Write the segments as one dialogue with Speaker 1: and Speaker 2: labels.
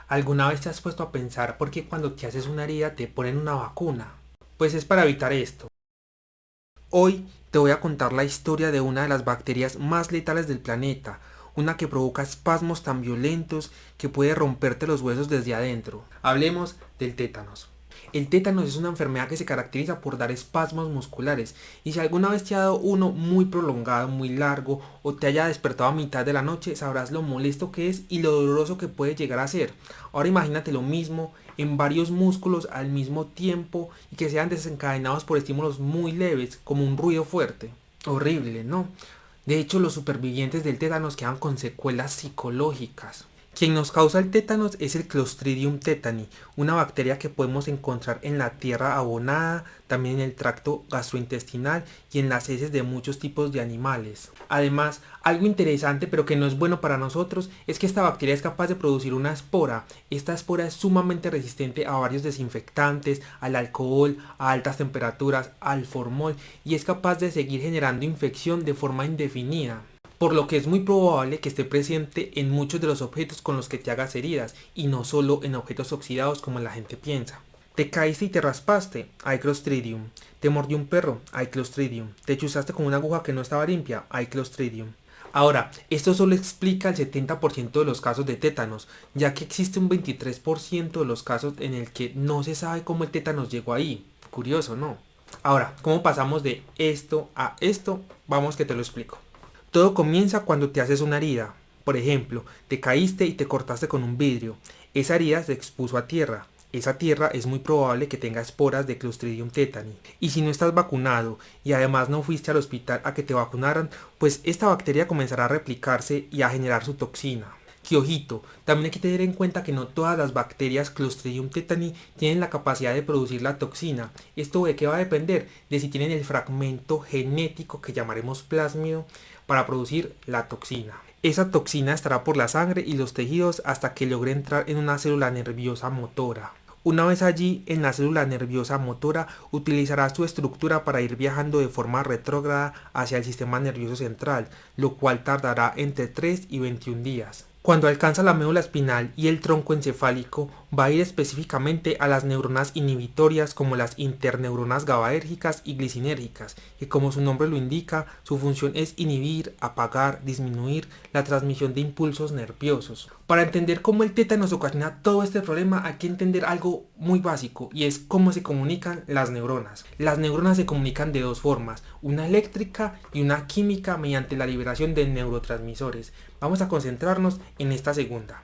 Speaker 1: ¿Alguna vez te has puesto a pensar por qué cuando te haces una herida te ponen una vacuna? Pues es para evitar esto. Hoy te voy a contar la historia de una de las bacterias más letales del planeta, una que provoca espasmos tan violentos que puede romperte los huesos desde adentro. Hablemos del tétanos. El tétanos es una enfermedad que se caracteriza por dar espasmos musculares, y si alguna vez te ha dado uno muy prolongado, muy largo, o te haya despertado a mitad de la noche, sabrás lo molesto que es y lo doloroso que puede llegar a ser. Ahora imagínate lo mismo en varios músculos al mismo tiempo y que sean desencadenados por estímulos muy leves, como un ruido fuerte. Horrible, ¿no? De hecho, los supervivientes del tétanos quedan con secuelas psicológicas. Quien nos causa el tétanos es el Clostridium tetani, una bacteria que podemos encontrar en la tierra abonada, también en el tracto gastrointestinal y en las heces de muchos tipos de animales. Además, algo interesante pero que no es bueno para nosotros es que esta bacteria es capaz de producir una espora. Esta espora es sumamente resistente a varios desinfectantes, al alcohol, a altas temperaturas, al formol, y es capaz de seguir generando infección de forma indefinida, por lo que es muy probable que esté presente en muchos de los objetos con los que te hagas heridas, y no solo en objetos oxidados como la gente piensa. Te caíste y te raspaste, hay Clostridium. Te mordió un perro, hay Clostridium. Te chuzaste con una aguja que no estaba limpia, hay Clostridium. Ahora, esto solo explica el 70% de los casos de tétanos, ya que existe un 23% de los casos en el que no se sabe cómo el tétanos llegó ahí. Curioso, ¿no? Ahora, ¿cómo pasamos de esto a esto? Vamos que te lo explico. Todo comienza cuando te haces una herida. Por ejemplo, te caíste y te cortaste con un vidrio. Esa herida se expuso a tierra. Esa tierra es muy probable que tenga esporas de Clostridium tetani. Y si no estás vacunado y además no fuiste al hospital a que te vacunaran, pues esta bacteria comenzará a replicarse y a generar su toxina. Que ojito, también hay que tener en cuenta que no todas las bacterias Clostridium tetani tienen la capacidad de producir la toxina. ¿Esto de qué va a depender? De si tienen el fragmento genético que llamaremos plásmido para producir la toxina. Esa toxina estará por la sangre y los tejidos hasta que logre entrar en una célula nerviosa motora. Una vez allí, en la célula nerviosa motora, utilizará su estructura para ir viajando de forma retrógrada hacia el sistema nervioso central, lo cual tardará entre 3 y 21 días. Cuando alcanza la médula espinal y el tronco encefálico, va a ir específicamente a las neuronas inhibitorias como las interneuronas GABAérgicas y glicinérgicas, que como su nombre lo indica, su función es inhibir, apagar, disminuir la transmisión de impulsos nerviosos. Para entender cómo el tétanos ocasiona todo este problema hay que entender algo muy básico, y es cómo se comunican las neuronas. Las neuronas se comunican de dos formas, una eléctrica y una química mediante la liberación de neurotransmisores. Vamos a concentrarnos en esta segunda.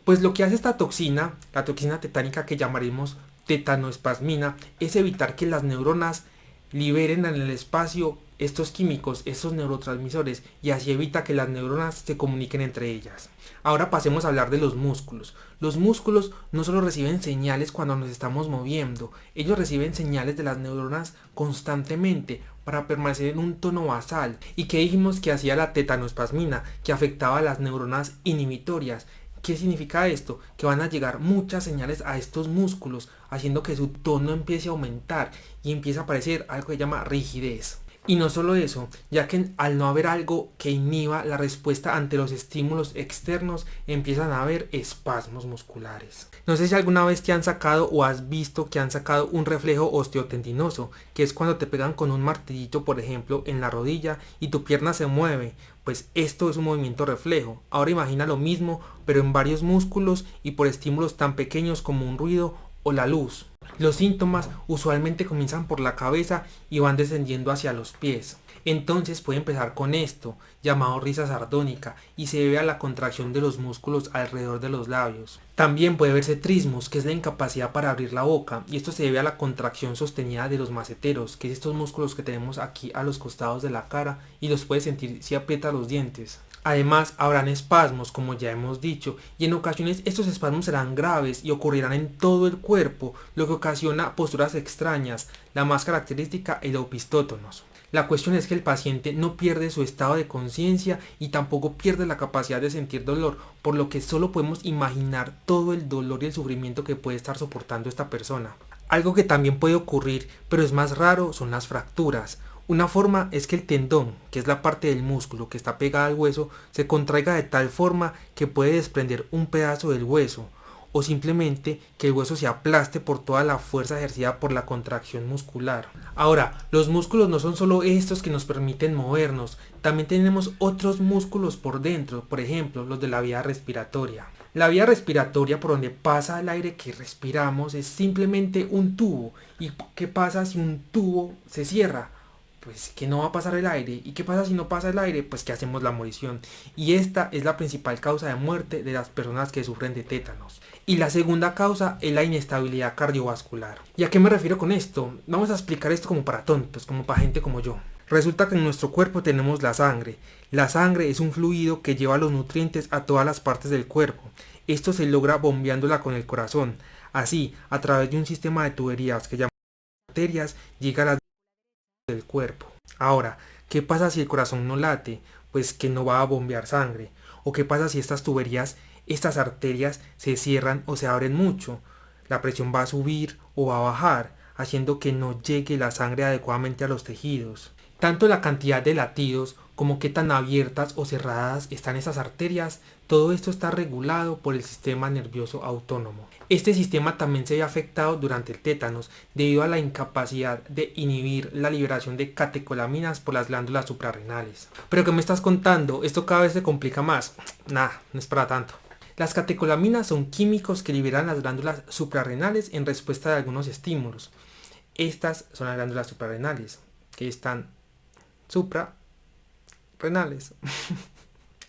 Speaker 1: Pues lo que hace esta toxina, la toxina tetánica que llamaremos tetanoespasmina, es evitar que las neuronas liberen en el espacio estos químicos, estos neurotransmisores, y así evita que las neuronas se comuniquen entre ellas. Ahora pasemos a hablar de los músculos. Los músculos no solo reciben señales cuando nos estamos moviendo, ellos reciben señales de las neuronas constantemente para permanecer en un tono basal. ¿Y qué dijimos que hacía la tetanoespasmina? Que afectaba a las neuronas inhibitorias. ¿Qué significa esto? Que van a llegar muchas señales a estos músculos, haciendo que su tono empiece a aumentar y empieza a aparecer algo que se llama rigidez. Y no solo eso, ya que al no haber algo que inhiba la respuesta ante los estímulos externos, empiezan a haber espasmos musculares. No sé si alguna vez te han sacado o has visto que han sacado un reflejo osteotendinoso, que es cuando te pegan con un martillito, por ejemplo, en la rodilla y tu pierna se mueve. Pues esto es un movimiento reflejo. Ahora imagina lo mismo, pero en varios músculos y por estímulos tan pequeños como un ruido o la luz. Los síntomas usualmente comienzan por la cabeza y van descendiendo hacia los pies. Entonces puede empezar con esto, llamado risa sardónica, y se debe a la contracción de los músculos alrededor de los labios. También puede verse trismus, que es la incapacidad para abrir la boca, y esto se debe a la contracción sostenida de los maceteros, que es estos músculos que tenemos aquí a los costados de la cara, y los puedes sentir si aprieta los dientes. Además, habrán espasmos, como ya hemos dicho, y en ocasiones estos espasmos serán graves y ocurrirán en todo el cuerpo, lo que ocasiona posturas extrañas, la más característica el opistótonos. La cuestión es que el paciente no pierde su estado de conciencia y tampoco pierde la capacidad de sentir dolor, por lo que solo podemos imaginar todo el dolor y el sufrimiento que puede estar soportando esta persona. Algo que también puede ocurrir, pero es más raro, son las fracturas. Una forma es que el tendón, que es la parte del músculo que está pegada al hueso, se contraiga de tal forma que puede desprender un pedazo del hueso. o simplemente que el hueso se aplaste por toda la fuerza ejercida por la contracción muscular. Ahora, los músculos no son solo estos que nos permiten movernos, también tenemos otros músculos por dentro, por ejemplo, los de la vía respiratoria. La vía respiratoria por donde pasa el aire que respiramos es simplemente un tubo. ¿Y qué pasa si un tubo se cierra? Pues que no va a pasar el aire. ¿Y qué pasa si no pasa el aire? Pues que hacemos la morición. Y esta es la principal causa de muerte de las personas que sufren de tétanos. Y la segunda causa es la inestabilidad cardiovascular. ¿Y a qué me refiero con esto? Vamos a explicar esto como para tontos, como para gente como yo. Resulta que en nuestro cuerpo tenemos la sangre. La sangre es un fluido que lleva los nutrientes a todas las partes del cuerpo. Esto se logra bombeándola con el corazón. Así, a través de un sistema de tuberías que llamamos arterias, llega a las del cuerpo. Ahora, ¿qué pasa si el corazón no late? Pues que no va a bombear sangre. ¿O qué pasa si estas tuberías, estas arterias se cierran o se abren mucho? La presión va a subir o va a bajar, haciendo que no llegue la sangre adecuadamente a los tejidos. Tanto la cantidad de latidos como qué tan abiertas o cerradas están esas arterias, todo esto está regulado por el sistema nervioso autónomo. Este sistema también se ve afectado durante el tétanos debido a la incapacidad de inhibir la liberación de catecolaminas por las glándulas suprarrenales. ¿Pero qué me estás contando? ¿Esto cada vez se complica más? Nah, no es para tanto. Las catecolaminas son químicos que liberan las glándulas suprarrenales en respuesta a algunos estímulos. Estas son las glándulas suprarrenales, que están suprarrenales.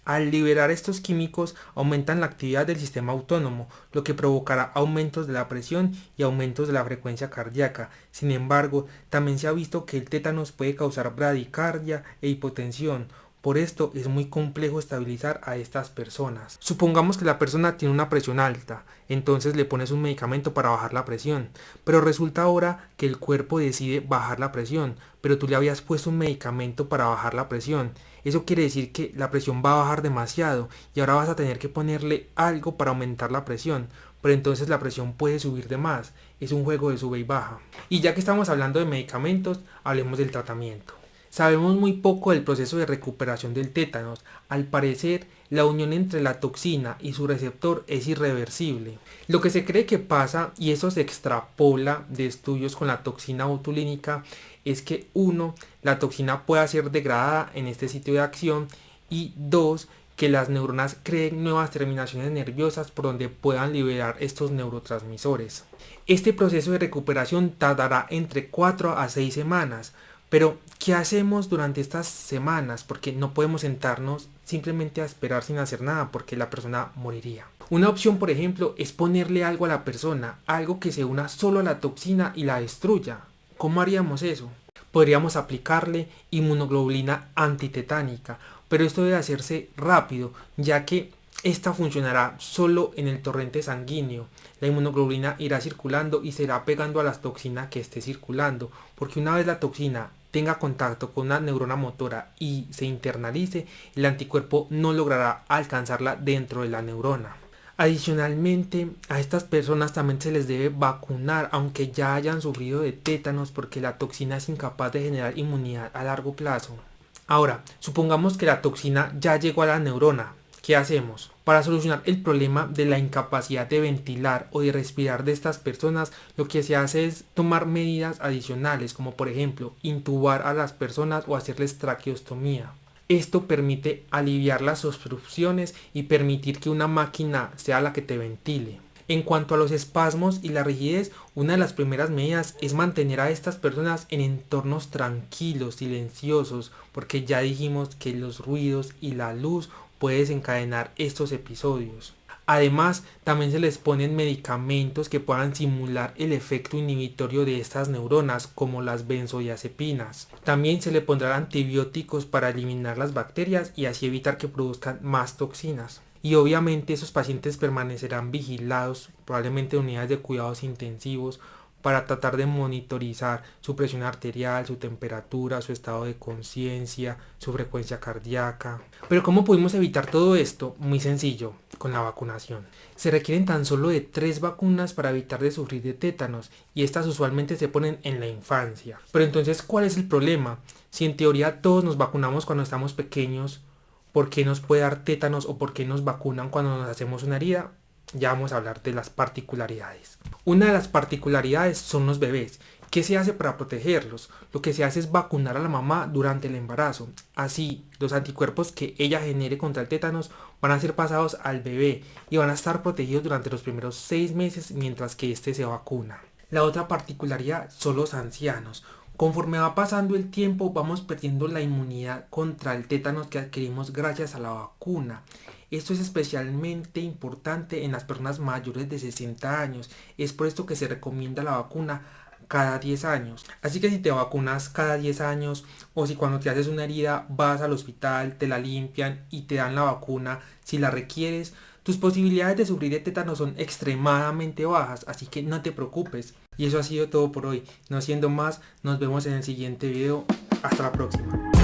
Speaker 1: Al liberar estos químicos aumentan la actividad del sistema autónomo, lo que provocará aumentos de la presión y aumentos de la frecuencia cardíaca. Sin embargo, también se ha visto que el tétanos puede causar bradicardia e hipotensión. Por esto es muy complejo estabilizar a estas personas. Supongamos que la persona tiene una presión alta, entonces le pones un medicamento para bajar la presión, pero resulta ahora que el cuerpo decide bajar la presión, pero tú le habías puesto un medicamento para bajar la presión. Eso quiere decir que la presión va a bajar demasiado y ahora vas a tener que ponerle algo para aumentar la presión, pero entonces la presión puede subir de más. Es un juego de sube y baja. Y ya que estamos hablando de medicamentos, hablemos del tratamiento. Sabemos muy poco del proceso de recuperación del tétanos. Al parecer, la unión entre la toxina y su receptor es irreversible. Lo que se cree que pasa, y eso se extrapola de estudios con la toxina botulínica, es que 1. La toxina pueda ser degradada en este sitio de acción y 2. Que las neuronas creen nuevas terminaciones nerviosas por donde puedan liberar estos neurotransmisores. Este proceso de recuperación tardará entre 4 a 6 semanas. Pero, ¿qué hacemos durante estas semanas? Porque no podemos sentarnos simplemente a esperar sin hacer nada porque la persona moriría. Una opción, por ejemplo, es ponerle algo a la persona, algo que se una solo a la toxina y la destruya. ¿Cómo haríamos eso? Podríamos aplicarle inmunoglobulina antitetánica, pero esto debe hacerse rápido, ya que esta funcionará solo en el torrente sanguíneo. La inmunoglobulina irá circulando y se irá pegando a la toxina que esté circulando, porque una vez la toxina tenga contacto con una neurona motora y se internalice, el anticuerpo no logrará alcanzarla dentro de la neurona. Adicionalmente, a estas personas también se les debe vacunar aunque ya hayan sufrido de tétanos, porque la toxina es incapaz de generar inmunidad a largo plazo. Ahora, supongamos que la toxina ya llegó a la neurona. ¿Qué hacemos? Para solucionar el problema de la incapacidad de ventilar o de respirar de estas personas, lo que se hace es tomar medidas adicionales, como por ejemplo intubar a las personas o hacerles traqueostomía. Esto permite aliviar las obstrucciones y permitir que una máquina sea la que te ventile. En cuanto a los espasmos y la rigidez, una de las primeras medidas es mantener a estas personas en entornos tranquilos, silenciosos, porque ya dijimos que los ruidos y la luz pueden desencadenar estos episodios. Además, también se les ponen medicamentos que puedan simular el efecto inhibitorio de estas neuronas, como las benzodiazepinas. También se le pondrán antibióticos para eliminar las bacterias y así evitar que produzcan más toxinas. Y obviamente esos pacientes permanecerán vigilados, probablemente en unidades de cuidados intensivos, para tratar de monitorizar su presión arterial, su temperatura, su estado de conciencia, su frecuencia cardíaca. Pero ¿cómo pudimos evitar todo esto? Muy sencillo, con la vacunación. Se requieren tan solo de 3 vacunas para evitar de sufrir de tétanos, y estas usualmente se ponen en la infancia. Pero entonces, ¿cuál es el problema? Si en teoría todos nos vacunamos cuando estamos pequeños, ¿por qué nos puede dar tétanos o por qué nos vacunan cuando nos hacemos una herida? Ya vamos a hablar de las particularidades. Una de las particularidades son los bebés. ¿Qué se hace para protegerlos? Lo que se hace es vacunar a la mamá durante el embarazo. Así, los anticuerpos que ella genere contra el tétanos van a ser pasados al bebé y van a estar protegidos durante los primeros 6 meses mientras que éste se vacuna. La otra particularidad son los ancianos. Conforme va pasando el tiempo, vamos perdiendo la inmunidad contra el tétanos que adquirimos gracias a la vacuna. Esto es especialmente importante en las personas mayores de 60 años. Es por esto que se recomienda la vacuna cada 10 años. Así que si te vacunas cada 10 años o si cuando te haces una herida vas al hospital, te la limpian y te dan la vacuna si la requieres, tus posibilidades de sufrir de tétano son extremadamente bajas, así que no te preocupes. Y eso ha sido todo por hoy. No siendo más, nos vemos en el siguiente video. Hasta la próxima.